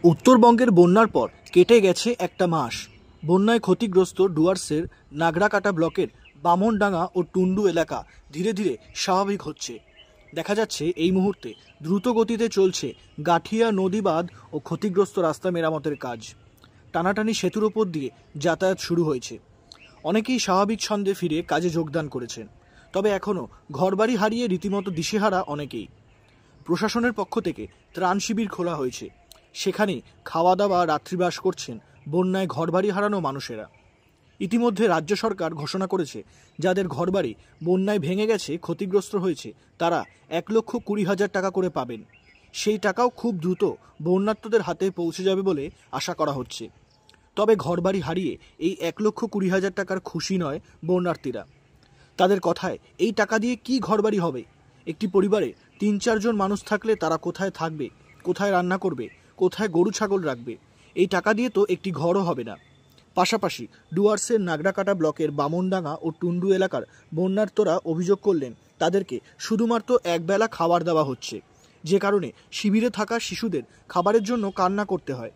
উত্তরবঙ্গের বন্যার পর কেটে গেছে একটা মাস। বন্যায় ক্ষতিগ্রস্ত ডুয়ার্সের নাগরাকাটা ব্লকের বামনডাঙ্গা ও টুন্ডু এলাকা ধীরে ধীরে স্বাভাবিক হচ্ছে। দেখা যাচ্ছে এই মুহূর্তে দ্রুত গতিতে চলছে গাঠিয়া নদী বাঁধ ও ক্ষতিগ্রস্ত রাস্তা মেরামতের কাজ। টানাটানি সেতুর ওপর দিয়ে যাতায়াত শুরু হয়েছে। অনেকেই স্বাভাবিক ছন্দে ফিরে কাজে যোগদান করেছেন, তবে এখনও ঘরবাড়ি হারিয়ে রীতিমতো দিশেহারা অনেকেই। প্রশাসনের পক্ষ থেকে ত্রাণ শিবির খোলা হয়েছে, সেখানে খাওয়া দাওয়া রাত্রিবাস করছেন বন্যায় ঘরবাড়ি হারানো মানুষেরা। ইতিমধ্যে রাজ্য সরকার ঘোষণা করেছে যাদের ঘরবাড়ি বন্যায় ভেঙে গেছে, ক্ষতিগ্রস্ত হয়েছে, তারা 1,20,000 টাকা করে পাবেন। সেই টাকাও খুব দ্রুত বন্যার্তদের হাতে পৌঁছে যাবে বলে আশা করা হচ্ছে। তবে ঘরবাড়ি হারিয়ে এই 1,20,000 টাকার খুশি নয় বন্যার্থীরা। তাদের কথায় এই টাকা দিয়ে কি ঘরবাড়ি হবে? একটি পরিবারে 3-4 জন মানুষ থাকলে তারা কোথায় থাকবে, কোথায় রান্না করবে, কোথায় গরু ছাগল রাখবে? এই টাকা দিয়ে তো একটি ঘরও হবে না। পাশাপাশি ডুয়ার্সের নাগরাকাটা ব্লকের বামনডাঙ্গা ও টুন্ডু এলাকার বন্যার্তরা অভিযোগ করলেন তাদেরকে শুধুমাত্র একবেলা খাবার দেওয়া হচ্ছে, যে কারণে শিবিরে থাকা শিশুদের খাবারের জন্য কান্না করতে হয়।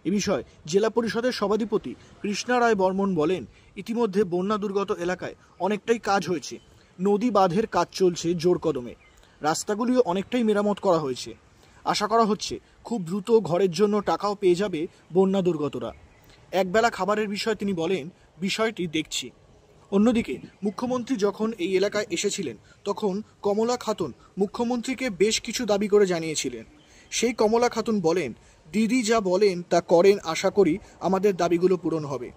এ বিষয়ে জেলা পরিষদের সভাধিপতি কৃষ্ণা রায় বর্মন বলেন, ইতিমধ্যে বন্যা দুর্গত এলাকায় অনেকটাই কাজ হয়েছে। নদী বাঁধের কাজ চলছে জোর কদমে, রাস্তাগুলিও অনেকটাই মেরামত করা হয়েছে। আশা করা হচ্ছে খুব দ্রুত ঘরের জন্য টাকাও পেয়ে যাবে বন্যা দুর্গতরা। একবেলা খাবারের বিষয়ে তিনি বলেন, বিষয়টি দেখছি। অন্যদিকে মুখ্যমন্ত্রী যখন এই এলাকায় এসেছিলেন তখন কমলা খাতুন মুখ্যমন্ত্রীকে বেশ কিছু দাবি করে জানিয়েছিলেন। সেই কমলা খাতুন বলেন, দিদি যা বলেন তা করেন, আশা করি আমাদের দাবিগুলো পূরণ হবে।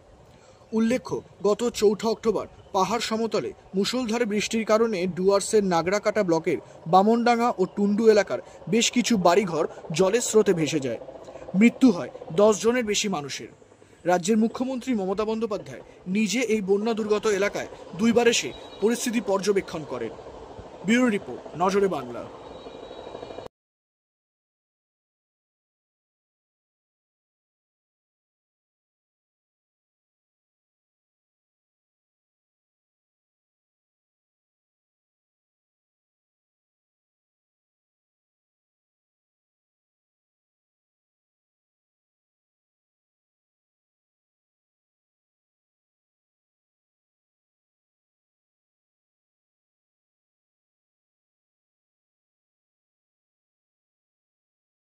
উল্লেখ্য, গত 4 অক্টোবর পাহাড় সমতলে মুষলধারে বৃষ্টির কারণে ডুয়ার্সের নাগরাকাটা ব্লকের বামনডাঙ্গা ও টুন্ডু এলাকার বেশ কিছু বাড়িঘর জলের স্রোতে ভেসে যায়। মৃত্যু হয় 10 জনের বেশি মানুষের। রাজ্যের মুখ্যমন্ত্রী মমতা বন্দ্যোপাধ্যায় নিজে এই বন্যা দুর্গত এলাকায় 2বার এসে পরিস্থিতি পর্যবেক্ষণ করেন। ব্যুরো রিপোর্ট, নজরে বাংলা।